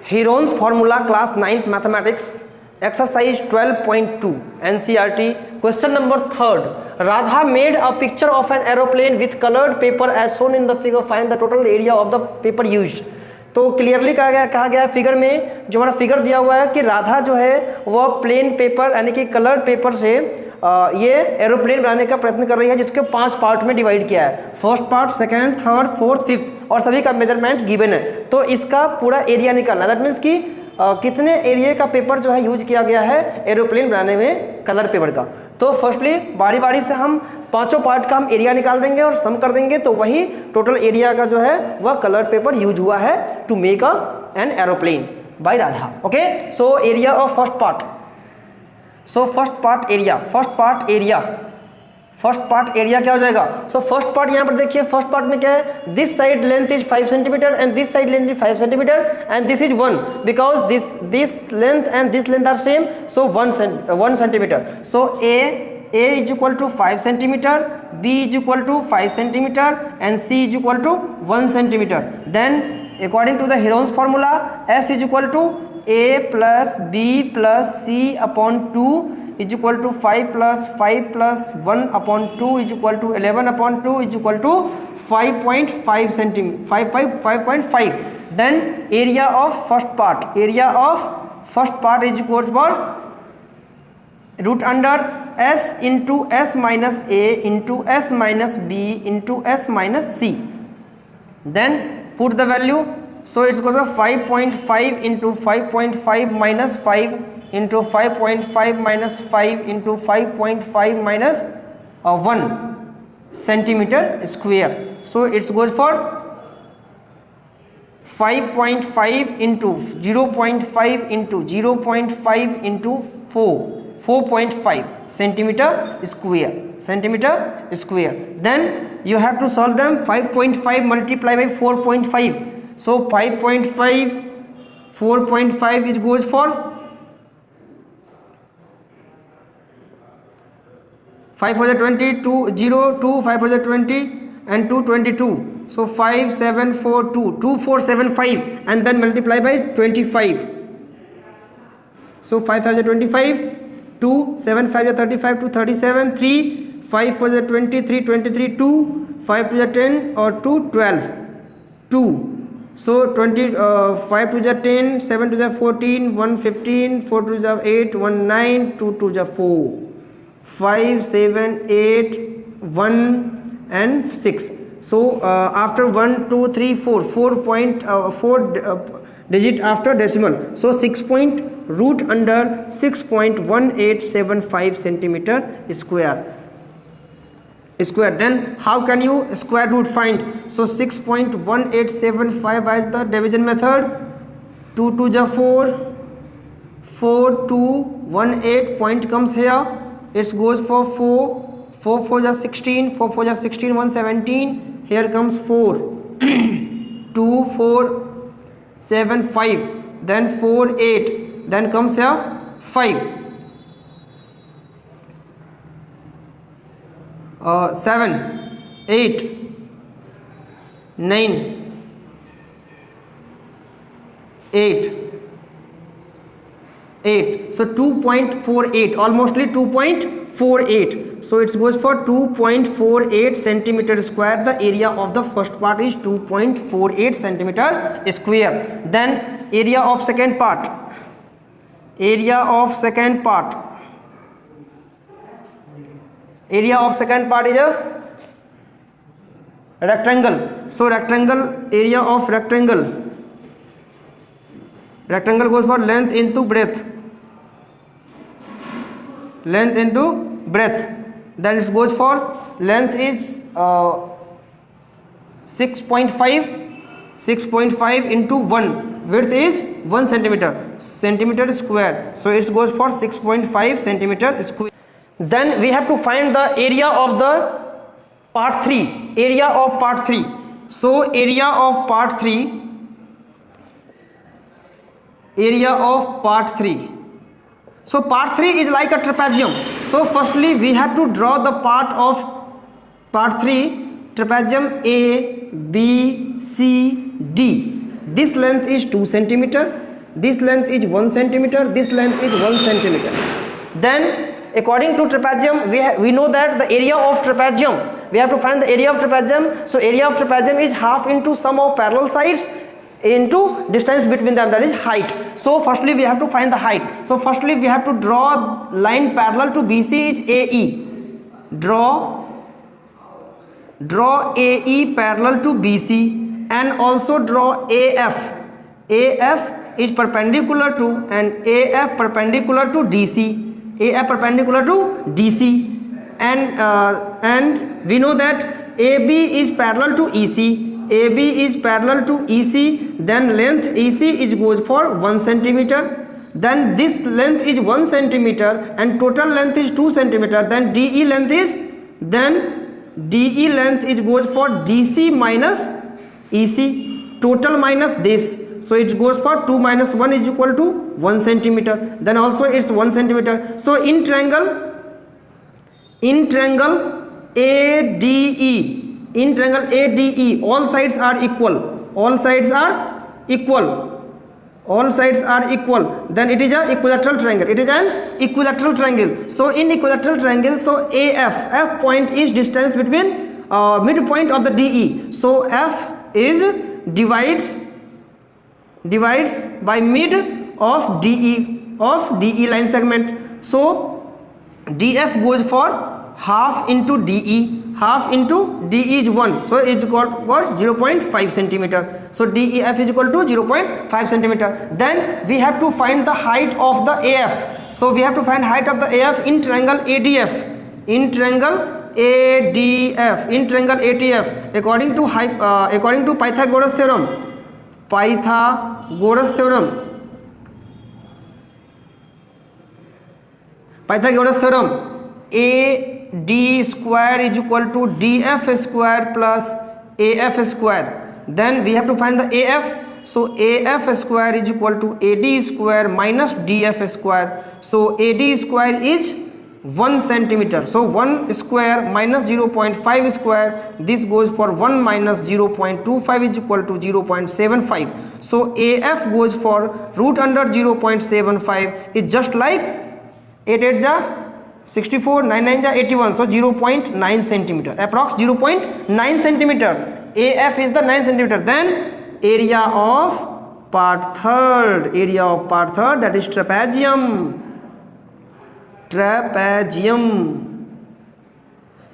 Heron's formula, class 9th mathematics, exercise 12.2 NCERT. Question number 3rd. Radha made a picture of an aeroplane with colored paper as shown in the figure. Find the total area of the paper used. तो clearly कहा गया है figure में, जो हमारा figure दिया हुआ है कि राधा जो है वह प्लेन पेपर यानी कि कलर्ड पेपर से ये एरोप्लेन बनाने का प्रयत्न कर रही है, जिसके 5 पार्ट में डिवाइड किया है। First part, second, third, fourth, fifth और सभी का मेजरमेंट गिवन है। तो इसका पूरा एरिया निकालना, दैट मीन्स कि कितने एरिया का पेपर जो है यूज किया गया है एरोप्लेन बनाने में कलर पेपर का। तो फर्स्टली बारी बारी से हम पांचों पार्ट का हम एरिया निकाल देंगे और सम कर देंगे, तो वही टोटल एरिया का जो है वह कलर पेपर यूज हुआ है to make an aeroplane by Radha. Okay, so area of first part, so first part area क्या हो जाएगा? सो फर्स्ट पार्ट यहाँ पर देखिए, फर्स्ट पार्ट में क्या है, this side length is 5 centimetre and this side length is 5 centimetre and this is 1 because this length and this length are same, so 1 centimetre. So A is equal to 5 centimeter, B is equal to 5 centimeter and C is equal to 1 centimeter. Then according to the Heron's formula, S is equal to A plus B plus C upon 2 is equal to 5 plus 1 upon 2 is equal to 11 upon 2 is equal to 5.5 centimeter, 5.5. Then area of first part is equal to root under S into S minus A into S minus B into S minus C. Then put the value, so it's going to be 5.5 into 5.5 minus 5 into 5.5 minus 5 into 5.5 minus 1 centimeter square. So it goes for 5.5 into 0.5 into 0.5 into 4.5 centimeter square. Then you have to solve them. 5.5 multiplied by 4.5, so 5.5 4.5 it goes for 5 for the 20, 2 0 2 5 for the 20 and 2 22, so 5 7 4 2 2 4 7 5 and then multiply by 25, so 5 5 is 25, 2 7 5 is 35, 2 37, 3 5 4 is 23, 23 2 5 to the 10 or 2 12 2, so 20 5 to the 10, 7 to the 14, 1 15, 4 to the 8, 1 9, 2 to the 4, 5 7 8 1 and 6. So after 1 2 3 4 digit after decimal, so 6 point root under 6.1875 centimeter square. Then how can you square root find? So 6.1875 by the division method, 2 to the 4 4 2 1 8 point comes here, it goes for 4 4 is 16, 4 4 is 16, 1 17, here comes 4 2 4 7 5, then 4 8, then comes here 5 7 8 9 8 so 2.48, almostly 2.48, so it goes for 2.48 centimeter square. The area of the first part is 2.48 centimeter square. Then area of second part is a rectangle, so area of rectangle goes for length into breadth, then it goes for length is 6.5 into 1, width is 1 centimeter square, so it goes for 6.5 centimeter square. Then we have to find the area of the part 3, so area of part 3, so part 3 is like a trapezium, so firstly we have to draw the part of part 3, trapezium A B C D. This length is 2 centimeter, this length is 1 centimeter, this length is 1 centimeter. Then according to trapezium, we know that the area of trapezium, we have to find the area of trapezium. So area of trapezium is half into sum of parallel sides into distance between them, that is height. So firstly we have to find the height. So firstly we have to draw line parallel to BC is AE. Draw AE parallel to BC, and also draw AF. AF is perpendicular to, and AF perpendicular to DC. AF perpendicular to DC, and we know that AB is parallel to EC. AB is parallel to EC. Then length EC is goes for 1 centimeter. Then this length is 1 centimeter and total length is 2 centimeter. Then DE length is goes for DC minus EC, total minus this. So it goes for 2 minus 1 is equal to 1 centimeter. Then also it's 1 centimeter. So in triangle ADE, all sides are equal. All sides are equal. Then it is an equilateral triangle. It is an equilateral triangle. So in equilateral triangle, so F point is distance between midpoint of the DE. So F is divides by mid of DE line segment. So DF goes for half into DE. Half into DE is 1, so it's got 0.5 centimeter. So DEF is equal to 0.5 centimeter. Then we have to find the height of the AF. So we have to find height of the AF in triangle ADF. In triangle ATF. According to Pythagoras theorem. AD square is equal to DF square plus AF square. Then we have to find the AF. So AF square is equal to AD square minus DF square. So AD square is 1 centimeter. So 1 square minus 0.5 square, this goes for 1 minus 0.25 is equal to 0.75. So AF goes for root under 0.75 is just like 8 8 ja 64, 9 9 ja 81. So 0.9 centimeter, approx 0.9 centimeter. AF is the 9 centimeter. Then area of part third, that is trapezium.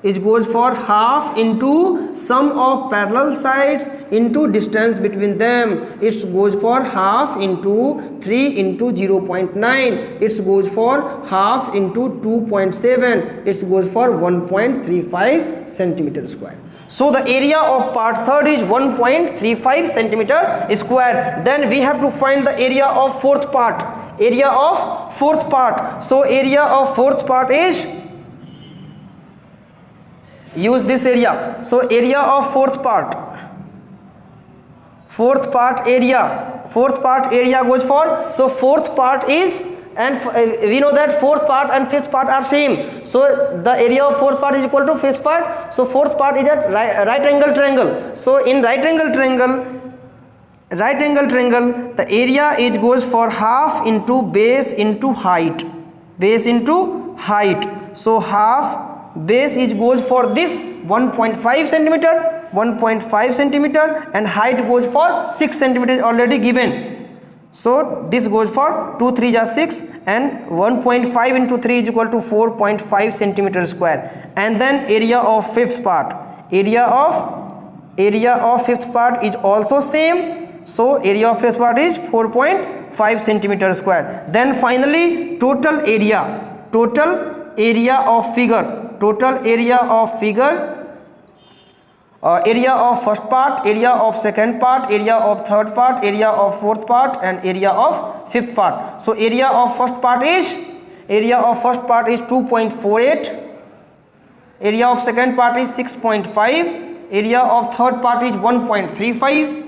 It goes for half into sum of parallel sides into distance between them. It goes for half into 3 into 0.9. It goes for half into 2.7. It goes for 1.35 centimeter square. So the area of part third is 1.35 centimeter square. Then we have to find the area of fourth part. So area of fourth part is, use this area. So area of fourth part area goes for, so fourth part is, and we know that fourth part and fifth part are same. So the area of fourth part is equal to fifth part. So fourth part is a right angle triangle. So in right angle triangle, the area it goes for half into base into height. So half base is goes for this 1.5 centimeter, and height goes for 6 centimeters already given. So this goes for 2 3 ja 6, and 1.5 into 3 is equal to 4.5 centimeter square. And then area of fifth part, area of fifth part is also same. So area of fifth part is 4.5 centimeter square. Then finally total area of figure, area of first part, area of second part, area of third part, area of fourth part, and area of fifth part. So area of first part is 2.48, area of second part is 6.5, area of third part is 1.35,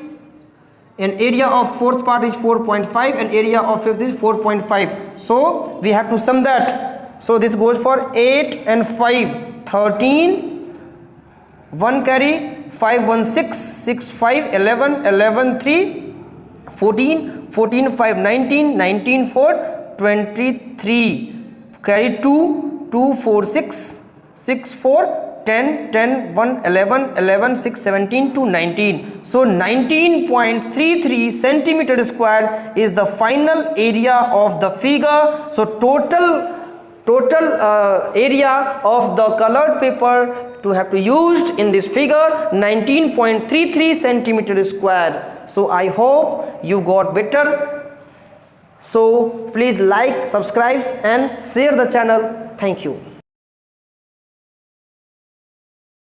and area of fourth part is 4.5, and area of fifth is 4.5. So we have to sum that. So this goes for 8 and 5, 13, 1 carry, 5 1 6, 6 5 11, 11 3 14, 14 5 19, 19 4 23, carry 2, 2 4 6, 6 4 10, 10 1 11, 11 6 17 to 19. So 19.33 centimeter square is the final area of the figure. So total area of the colored paper to have to used in this figure 19.33 centimeter square. So I hope you got better. So please like, subscribe and share the channel. Thank you.